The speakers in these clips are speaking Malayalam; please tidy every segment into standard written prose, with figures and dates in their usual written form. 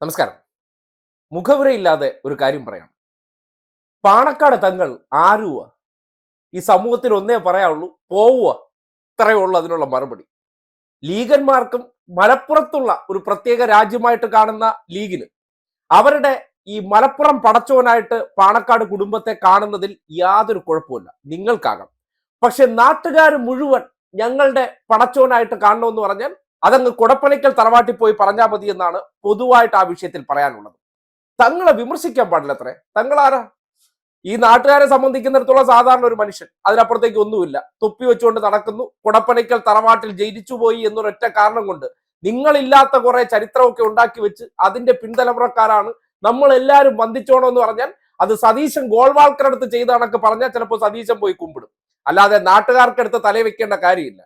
നമസ്കാരം. മുഖവുരയില്ലാതെ ഒരു കാര്യം പറയാം. പാണക്കാട് തങ്ങൾ ആരുവ? ഈ സമൂഹത്തിൽ ഒന്നേ പറയാവുള്ളൂ, പോവുക. ഇത്രയേ ഉള്ളൂ അതിനുള്ള മറുപടി. ലീഗന്മാർക്കും മലപ്പുറത്തുള്ള ഒരു പ്രത്യേക രാജ്യമായിട്ട് കാണുന്ന ലീഗിന് അവരുടെ ഈ മലപ്പുറം പടച്ചോനായിട്ട് പാണക്കാട് കുടുംബത്തെ കാണുന്നതിൽ യാതൊരു കുഴപ്പമില്ല, നിങ്ങൾക്കാകാം. പക്ഷെ നാട്ടുകാർ മുഴുവൻ ഞങ്ങളുടെ പടച്ചോനായിട്ട് കാണണമെന്ന് പറഞ്ഞാൽ അതങ്ങ് കുടപ്പനയ്ക്കൽ തറവാട്ടിൽ പോയി പറഞ്ഞാൽ മതി എന്നാണ് പൊതുവായിട്ട് ആ വിഷയത്തിൽ പറയാനുള്ളത്. തങ്ങളെ വിമർശിക്കാൻ പാടില്ല. അത്രേ തങ്ങളാരാ? ഈ നാട്ടുകാരെ സംബന്ധിക്കുന്നിടത്തോളം സാധാരണ ഒരു മനുഷ്യൻ, അതിനപ്പുറത്തേക്ക് ഒന്നുമില്ല. തൊപ്പി വെച്ചുകൊണ്ട് നടക്കുന്നു, കുടപ്പനയ്ക്കൽ തറവാട്ടിൽ ജയിച്ചുപോയി എന്നൊരൊറ്റ കാരണം കൊണ്ട് നിങ്ങളില്ലാത്ത കുറെ ചരിത്രമൊക്കെ ഉണ്ടാക്കി വെച്ച് അതിന്റെ പിൻതലമുറക്കാരാണ് നമ്മൾ എല്ലാവരും വന്ദിച്ചോണം എന്ന് പറഞ്ഞാൽ അത് സതീശൻ ഗോൾവാൾക്കറടുത്ത് ചെയ്ത കണക്ക് പറഞ്ഞാൽ ചിലപ്പോൾ സതീശൻ പോയി കുമ്പിടും. അല്ലാതെ നാട്ടുകാർക്കടുത്ത് തലവെക്കേണ്ട കാര്യമില്ല.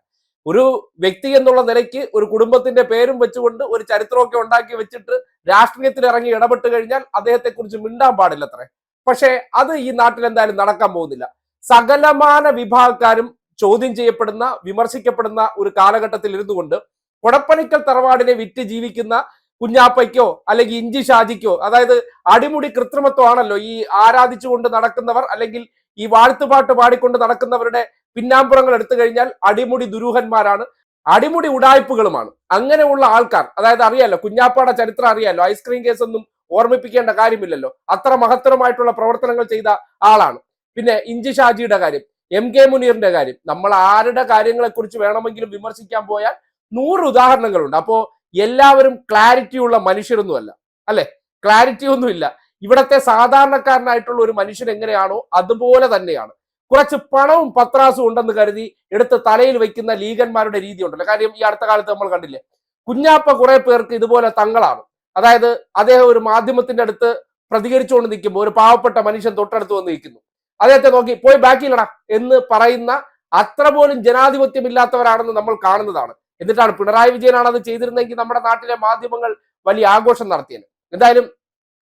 ഒരു വ്യക്തി എന്നുള്ള നിലയ്ക്ക് ഒരു കുടുംബത്തിന്റെ പേരും വെച്ചുകൊണ്ട് ഒരു ചരിത്രമൊക്കെ ഉണ്ടാക്കി വെച്ചിട്ട് രാഷ്ട്രീയത്തിൽ ഇറങ്ങി ഇടപെട്ട് കഴിഞ്ഞാൽ അദ്ദേഹത്തെ കുറിച്ച് മിണ്ടാൻ പാടില്ല അത്രേ. പക്ഷേ അത് ഈ നാട്ടിൽ എന്തായാലും നടക്കാൻ പോകുന്നില്ല. സകലമാന വിഭാഗക്കാരും ചോദ്യം ചെയ്യപ്പെടുന്ന, വിമർശിക്കപ്പെടുന്ന ഒരു കാലഘട്ടത്തിൽ ഇരുന്നുകൊണ്ട് കൊടപ്പനിക്കൽ തറവാടിനെ വിറ്റ് ജീവിക്കുന്ന കുഞ്ഞാപ്പയ്ക്കോ അല്ലെങ്കിൽ ഇഞ്ചി ഷാജിക്കോ, അതായത് അടിമുടി കൃത്രിമത്വമാണല്ലോ ഈ ആരാധിച്ചുകൊണ്ട് നടക്കുന്നവർ, അല്ലെങ്കിൽ ഈ വാഴ്ത്തുപാട്ട് പാടിക്കൊണ്ട് നടക്കുന്നവരുടെ പിന്നാമ്പുറങ്ങൾ എടുത്തു കഴിഞ്ഞാൽ അടിമുടി ദുരൂഹന്മാരാണ്, അടിമുടി ഉടായ്പകളുമാണ്. അങ്ങനെയുള്ള ആൾക്കാർ, അതായത് അറിയാലോ കുഞ്ഞാപ്പാടെ ചരിത്രം അറിയാലോ, ഐസ്ക്രീം കേസ് ഒന്നും ഓർമ്മിപ്പിക്കേണ്ട കാര്യമില്ലല്ലോ, അത്ര മഹത്തരമായിട്ടുള്ള പ്രവർത്തനങ്ങൾ ചെയ്ത ആളാണ്. പിന്നെ ഇഞ്ചി ഷാജിയുടെ കാര്യം, MK മുനീറിന്റെ കാര്യം, നമ്മൾ ആരുടെ കാര്യങ്ങളെ കുറിച്ച് വേണമെങ്കിലും വിമർശിക്കാൻ പോയാൽ 100 ഉദാഹരണങ്ങളുണ്ട്. അപ്പോ എല്ലാവരും ക്ലാരിറ്റി ഉള്ള മനുഷ്യരൊന്നുമല്ല, അല്ലെ? ക്ലാരിറ്റി ഒന്നുമില്ല. ഇവിടത്തെ സാധാരണക്കാരനായിട്ടുള്ള ഒരു മനുഷ്യൻ എങ്ങനെയാണോ അതുപോലെ തന്നെയാണ്. കുറച്ച് പണവും പത്രാസും ഉണ്ടെന്ന് കരുതി എടുത്ത് തലയിൽ വെക്കുന്ന ലീഗന്മാരുടെ രീതി ഉണ്ടല്ലോ. കാര്യം ഈ അടുത്ത കാലത്ത് നമ്മൾ കണ്ടില്ലേ, കുഞ്ഞാപ്പ കുറെ പേർക്ക് ഇതുപോലെ തങ്ങളാണ്. അതായത് അദ്ദേഹം ഒരു മാധ്യമത്തിന്റെ അടുത്ത് പ്രതികരിച്ചുകൊണ്ട് നിൽക്കുമ്പോൾ ഒരു പാവപ്പെട്ട മനുഷ്യൻ തൊട്ടടുത്ത് വന്ന് നിൽക്കുന്നു, അദ്ദേഹത്തെ നോക്കി പോയി ബാക്കിയിലടാ എന്ന് പറയുന്ന അത്ര പോലും ജനാധിപത്യമില്ലാത്തവരാണെന്ന് നമ്മൾ കാണുന്നതാണ്. എന്നിട്ടാണ് പിണറായി വിജയനാണ് അത് ചെയ്തിരുന്നെങ്കിൽ നമ്മുടെ നാട്ടിലെ മാധ്യമങ്ങൾ വലിയ ആഘോഷം നടത്തിയത്. എന്തായാലും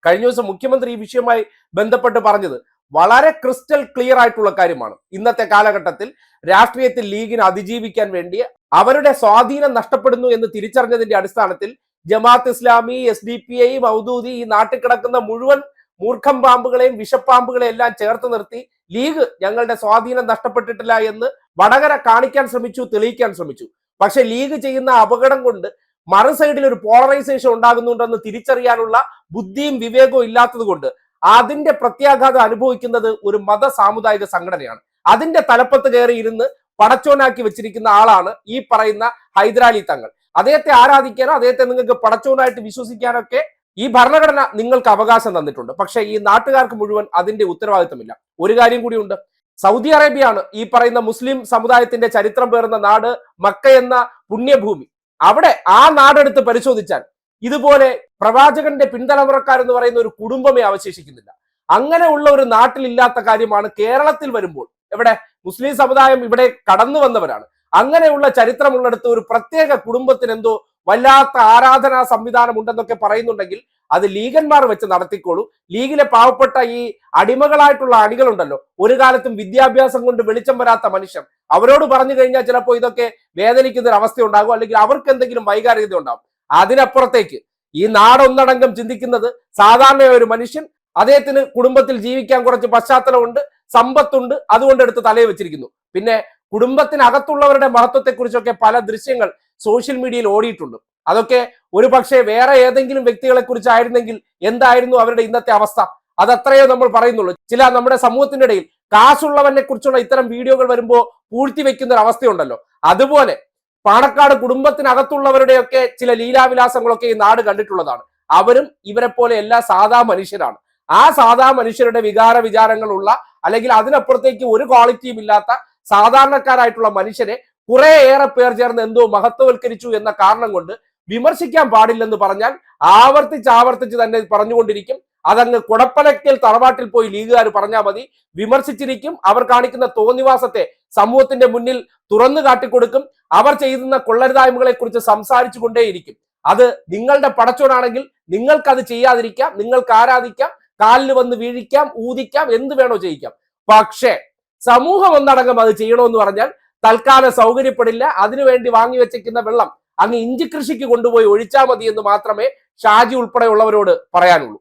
കഴിഞ്ഞ ദിവസം മുഖ്യമന്ത്രി ഈ വിഷയവുമായി ബന്ധപ്പെട്ട് പറഞ്ഞത് വളരെ ക്രിസ്റ്റൽ ക്ലിയർ ആയിട്ടുള്ള കാര്യമാണ്. ഇന്നത്തെ കാലഘട്ടത്തിൽ രാഷ്ട്രീയത്തിൽ ലീഗിന് അതിജീവിക്കാൻ വേണ്ടി അവരുടെ സ്വാധീനം നഷ്ടപ്പെടുന്നു എന്ന് തിരിച്ചറിഞ്ഞതിന്റെ അടിസ്ഥാനത്തിൽ ജമാഅത്ത് ഇസ്ലാമി, SDPI, മൗദൂദി, ഈ നാട്ടിൽ കിടക്കുന്ന മുഴുവൻ മൂർഖം പാമ്പുകളെയും വിഷപ്പാമ്പുകളെയും എല്ലാം ചേർത്ത് നിർത്തി ലീഗ് ഞങ്ങളുടെ സ്വാധീനം നഷ്ടപ്പെട്ടിട്ടില്ല എന്ന് വടകര കാണിക്കാൻ ശ്രമിച്ചു, തെളിയിക്കാൻ ശ്രമിച്ചു. പക്ഷെ ലീഗ് ചെയ്യുന്ന അപകടം കൊണ്ട് മറു സൈഡിൽ ഒരു പോളറൈസേഷൻ ഉണ്ടാകുന്നുണ്ടെന്ന് തിരിച്ചറിയാനുള്ള ബുദ്ധിയും വിവേകവും ഇല്ലാത്തത് കൊണ്ട് അതിന്റെ പ്രത്യാഘാതം അനുഭവിക്കുന്നത് ഒരു മത സാമുദായിക സംഘടനയാണ്. അതിന്റെ തലപ്പത്ത് കയറി ഇരുന്ന് പടച്ചോനാക്കി വെച്ചിരിക്കുന്ന ആളാണ് ഈ പറയുന്ന ഹൈദരാലി തങ്ങൾ. അദ്ദേഹത്തെ ആരാധിക്കാനോ അദ്ദേഹത്തെ നിങ്ങൾക്ക് പടച്ചോനായിട്ട് വിശ്വസിക്കാനൊക്കെ ഈ ഭരണഘടന നിങ്ങൾക്ക് അവകാശം തന്നിട്ടുണ്ട്. പക്ഷെ ഈ നാട്ടുകാർക്ക് മുഴുവൻ അതിന്റെ ഉത്തരവാദിത്തമില്ല. ഒരു കാര്യം കൂടിയുണ്ട്, സൗദി അറേബ്യയാണ് ഈ പറയുന്ന മുസ്ലിം സമുദായത്തിന്റെ ചരിത്രം പേറുന്ന നാട്, മക്ക എന്ന പുണ്യഭൂമി. അവിടെ ആ നാടെടുത്ത് പരിശോധിച്ചാൽ ഇതുപോലെ പ്രവാചകന്റെ പിൻതലമുറക്കാരെന്ന് പറയുന്ന ഒരു കുടുംബമേ അവശേഷിക്കുന്നില്ല. അങ്ങനെയുള്ള ഒരു നാട്ടിലില്ലാത്ത കാര്യമാണ് കേരളത്തിൽ വരുമ്പോൾ. എവിടെ മുസ്ലിം സമുദായം ഇവിടെ കടന്നു വന്നവരാണ്. അങ്ങനെയുള്ള ചരിത്രമുള്ളിടത്ത് ഒരു പ്രത്യേക കുടുംബത്തിന് എന്തോ വല്ലാത്ത ആരാധനാ സംവിധാനം ഉണ്ടെന്നൊക്കെ പറയുന്നുണ്ടെങ്കിൽ അത് ലീഗന്മാർ വെച്ച് നടത്തിക്കോളൂ. ലീഗിലെ പാവപ്പെട്ട ഈ അടിമകളായിട്ടുള്ള അണികളുണ്ടല്ലോ, ഒരു കാലത്തും വിദ്യാഭ്യാസം കൊണ്ട് വെളിച്ചം വരാത്ത മനുഷ്യർ, അവരോട് പറഞ്ഞു കഴിഞ്ഞാൽ ചിലപ്പോൾ ഇതൊക്കെ വേദനിക്കുന്ന ഒരു അവസ്ഥ ഉണ്ടാകും, അല്ലെങ്കിൽ അവർക്ക് എന്തെങ്കിലും വൈകാരികത ഉണ്ടാകും. അതിനപ്പുറത്തേക്ക് ഈ നാടൊന്നടങ്കം ചിന്തിക്കുന്നത് സാധാരണ ഒരു മനുഷ്യൻ, അദ്ദേഹത്തിന് കുടുംബത്തിൽ ജീവിക്കാൻ കുറച്ച് പശ്ചാത്തലമുണ്ട്, സമ്പത്തുണ്ട്, അതുകൊണ്ട് എടുത്ത് തലയിൽ വെച്ചിരിക്കുന്നു. പിന്നെ കുടുംബത്തിനകത്തുള്ളവരുടെ മഹത്വത്തെക്കുറിച്ചൊക്കെ പല ദൃശ്യങ്ങൾ സോഷ്യൽ മീഡിയയിൽ ഓടിയിട്ടുണ്ട്. അതൊക്കെ ഒരു പക്ഷേ വേറെ ഏതെങ്കിലും വ്യക്തികളെ കുറിച്ചായിരുന്നെങ്കിൽ എന്തായിരുന്നു അവരുടെ ഇന്നത്തെ അവസ്ഥ? അതത്രയോ നമ്മൾ പറയുന്നുള്ളൂ. ചില നമ്മുടെ സമൂഹത്തിന്റെ ഇടയിൽ കാശുള്ളവനെ കുറിച്ചുള്ള ഇത്തരം വീഡിയോകൾ വരുമ്പോൾ പൂഴ്ത്തി വെക്കുന്ന ഒരു അവസ്ഥയുണ്ടല്ലോ. അതുപോലെ പാണക്കാട് കുടുംബത്തിനകത്തുള്ളവരുടെയൊക്കെ ചില ലീലാവിലാസങ്ങളൊക്കെ ഈ നാട് കണ്ടിട്ടുള്ളതാണ്. അവരും ഇവരെ പോലെ എല്ലാ സാധാ മനുഷ്യരാണ്. ആ സാധാ മനുഷ്യരുടെ വികാര വിചാരങ്ങളുള്ള, അല്ലെങ്കിൽ അതിനപ്പുറത്തേക്ക് ഒരു ക്വാളിറ്റിയും ഇല്ലാത്ത സാധാരണക്കാരായിട്ടുള്ള മനുഷ്യരെ കുറെ ഏറെ പേർ ചേർന്ന് എന്തോ മഹത്വവൽക്കരിച്ചു എന്ന കാരണം കൊണ്ട് വിമർശിക്കാൻ പാടില്ലെന്ന് പറഞ്ഞാൽ ആവർത്തിച്ച് തന്നെ പറഞ്ഞുകൊണ്ടിരിക്കും. അതങ്ങ് കുടപ്പനയ്ക്കൽ തറവാട്ടിൽ പോയി ലീഗുകാർ പറഞ്ഞാൽ മതി, വിമർശിച്ചിരിക്കും. അവർ കാണിക്കുന്ന തോന്നിവാസത്തെ സമൂഹത്തിന്റെ മുന്നിൽ തുറന്നു കാട്ടിക്കൊടുക്കും. അവർ ചെയ്യുന്ന കൊള്ളരുതായ്മകളെ കുറിച്ച് സംസാരിച്ചു കൊണ്ടേയിരിക്കും. അത് നിങ്ങളുടെ പടച്ചോനാണെങ്കിൽ നിങ്ങൾക്കത് ചെയ്യാതിരിക്കാം, നിങ്ങൾക്ക് ആരാധിക്കാം, കാലിൽ വന്ന് വീഴിക്കാം, ഊതിക്കാം, എന്ത് വേണോ ചെയ്യിക്കാം. പക്ഷേ സമൂഹം ഒന്നടങ്കം അത് ചെയ്യണമെന്ന് പറഞ്ഞാൽ തൽക്കാലം സൗകര്യപ്പെടില്ല. അതിനുവേണ്ടി വാങ്ങി വെച്ചിരിക്കുന്ന വെള്ളം അങ്ങ് ഇഞ്ചി കൃഷിക്ക് കൊണ്ടുപോയി ഒഴിച്ചാൽ മതി എന്ന് മാത്രമേ ഷാജി ഉൾപ്പെടെയുള്ളവരോട് പറയാനുള്ളൂ.